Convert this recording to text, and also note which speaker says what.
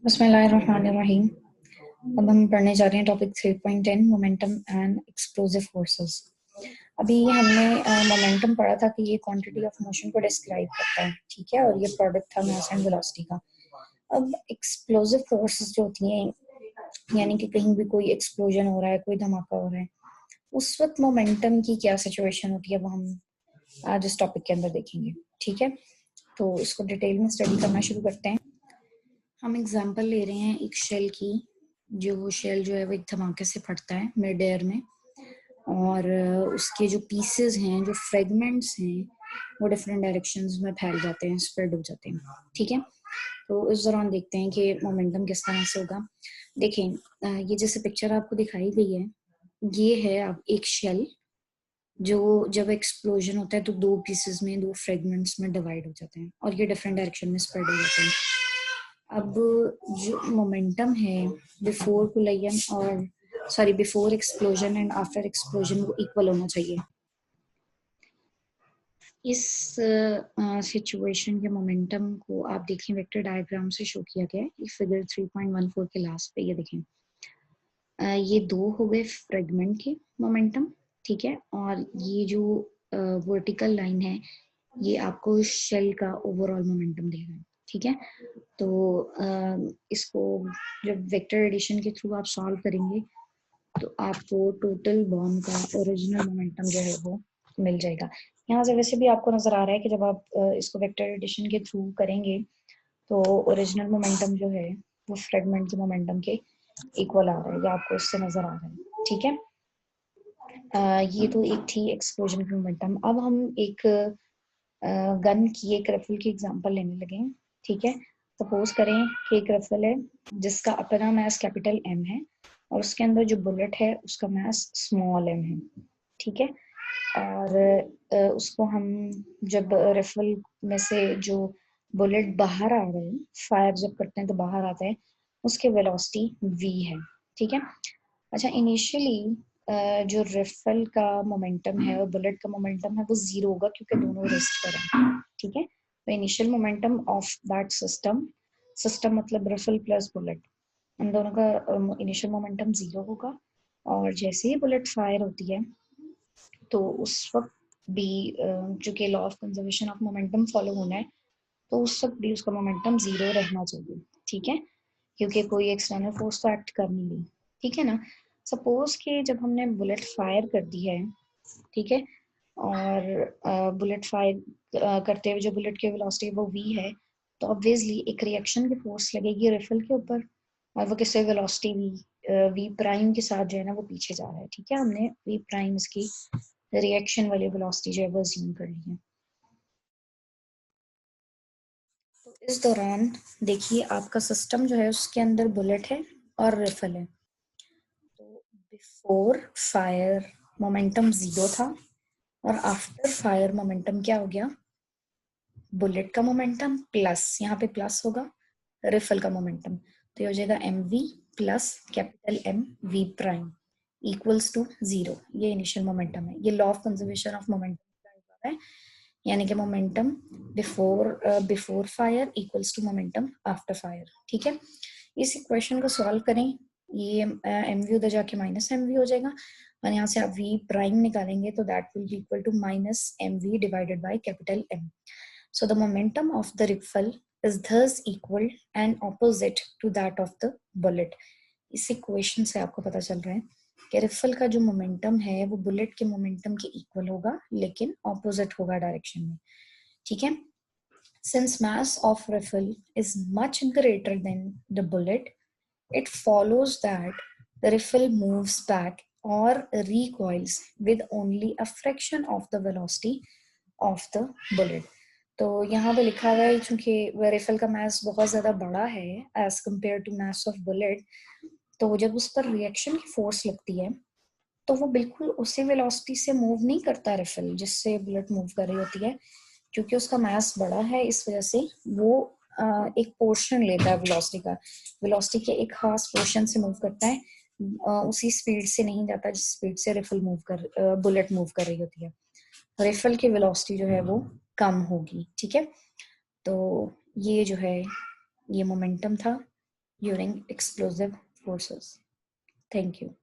Speaker 1: बिस्मिल्लाहिर्रहमानिर्रहीम। अब हम पढ़ने जा रहे हैं topic 3.10 momentum and explosive forces. अभी हमने मोमेंटम पढ़ा था कि ये क्वांटिटी ऑफ मोशन को डिस्क्राइब करता है, ठीक है, और ये प्रोडक्ट था मास एंड वेलोसिटी का। अब एक्सप्लोसिव फोर्सेस जो होती हैं, यानी कि कहीं भी कोई एक्सप्लोजन हो रहा है, कोई धमाका हो रहा है, उस वक्त मोमेंटम की क्या सिचुएशन होती है वो हम आज इस टॉपिक के अंदर देखेंगे, ठीक है। तो इसको डिटेल में स्टडी करना शुरू करते हैं। हम एग्जांपल ले रहे हैं एक शेल की, जो शेल जो है वो एक धमाके से फटता है मिड एयर में, और उसके जो पीसेस हैं, जो फ्रेगमेंट्स हैं, वो डिफरेंट डायरेक्शंस में फैल जाते हैं, स्प्रेड हो जाते हैं, ठीक है। तो इस दौरान देखते हैं कि मोमेंटम किस तरह से होगा। देखें, ये जैसे पिक्चर आपको दिखाई गई है, ये है अब एक शेल जो जब एक्सप्लोजन होता है तो दो पीसेस में, दो फ्रेगमेंट्स में डिवाइड हो जाते हैं और ये डिफरेंट डायरेक्शन में स्प्रेड हो जाते हैं। अब जो मोमेंटम है बिफोर कोलिजन और before explosion and after explosion वो इक्वल होना चाहिए। इस सिचुएशन के मोमेंटम को आप देखें, वेक्टर डायग्राम से शो किया गया है। ये फिगर 3.14 के लास्ट पे ये देखें, ये दो हो गए फ्रेगमेंट के मोमेंटम, ठीक है, और ये जो वर्टिकल लाइन है ये आपको शेल का ओवरऑल मोमेंटम देगा, ठीक है। तो इसको जब वेक्टर एडिशन के थ्रू आप सॉल्व करेंगे तो आपको टोटल बॉम्ब का ओरिजिनल मोमेंटम जो है वो मिल जाएगा। यहाँ से वैसे भी आपको नजर आ रहा है कि जब आप इसको वेक्टर एडिशन के थ्रू करेंगे तो ओरिजिनल मोमेंटम जो है वो फ्रेगमेंट के मोमेंटम के इक्वल आ रहा है, या आपको इससे नजर आ रहा है, ठीक है। ये तो एक थी एक्सप्लोजन की मोमेंटम। अब हम एक गन की, एक राइफल की एग्जांपल लेने लगे हैं, ठीक है। सपोज करें कि एक राइफल है जिसका अपना मास कैपिटल एम है और उसके अंदर जो बुलेट है उसका मास स्मॉल एम है, ठीक है। और उसको हम जब राइफल में से जो बुलेट बाहर आ रहे हैं, फायर जब करते हैं तो बाहर आता है, उसके वेलोसिटी v है, ठीक है। अच्छा, इनिशियली जो राइफल का मोमेंटम है और बुलेट का मोमेंटम है वो जीरो होगा क्योंकि दोनों रेस्ट पर हैं, ठीक है। तो initial momentum of that system, system मतलब राइफल प्लस बुलेट, इन दोनों का इनिशियल मोमेंटम जीरो होगा। और जैसे ही बुलेट फायर होती है तो उस वक्त भी चूंकि law of conservation of momentum follow होना है तो उस वक्त भी उसका मोमेंटम जीरो रहना चाहिए, ठीक है, क्योंकि कोई एक्सटर्नल फोर्स तो एक्ट कर नहीं रही, ठीक है ना। सपोज कि जब हमने बुलेट फायर कर दी है, ठीक है, और बुलेट फायर करते हुए जो बुलेट की वेलोसिटी वो v है, तो ऑब्वियसली एक रिएक्शन की फोर्स लगेगी राइफल के ऊपर और वो किससे वेलोसिटी v प्राइम के साथ जो है ना वो पीछे जा रहा है, ठीक है। हमने v प्राइम इसकी रिएक्शन वाली वेलोसिटी जो है वो अज्यूम कर ली है। तो इस दौरान देखिए आपका सिस्टम जो है उसके अंदर बुलेट है और राइफल है। तो बिफोर फायर मोमेंटम जीरो था और आफ्टर फायर मोमेंटम क्या हो गया, बुलेट का मोमेंटम प्लस, यहाँ पे प्लस होगा राइफल का मोमेंटम, तो ये हो जाएगा m v plus capital m v prime equals to zero. ये इनिशियल मोमेंटम है, ये law of conservation of momentum है, यानी कि momentum before fire equals to momentum after fire, ठीक है। इस इक्वेशन को सॉल्व करें, ये एम वी उधर जाके माइनस एम वी हो जाएगा और यहाँ से आप वी प्राइम निकालेंगे तो that will be equal to minus m v divided by capital m. So the momentum of the rifle is thus equal and opposite to that of the bullet. इस equation से आपको पता चल रहा है कि रिफल का जो मोमेंटम है वो बुलेट के मोमेंटम के इक्वल होगा लेकिन ऑपोजिट होगा डायरेक्शन में, ठीक है। Since mass of rifle is much greater than the bullet, it follows that the rifle moves back or recoils with only a fraction of the velocity of the bullet. तो यहाँ पे लिखा हुआ है चूंकि राइफल का मास बहुत ज्यादा बड़ा है as compare to mass of bullet, तो जब उस पर रिएक्शन की फोर्स लगती है तो वो बिल्कुल उसी वेलोसिटी से मूव नहीं करता राइफल जिससे बुलेट मूव कर रही होती है, क्योंकि उसका मास बड़ा है इस वजह से वो एक पोर्शन लेता है वेलोसिटी का, वेलोसिटी के एक खास पोर्शन से मूव करता है, उसी स्पीड से नहीं जाता जिस स्पीड से राइफल बुलेट मूव कर रही होती है। राइफल की वेलोसिटी जो है वो कम होगी, ठीक है। तो ये जो है ये मोमेंटम था during explosive forces. Thank you.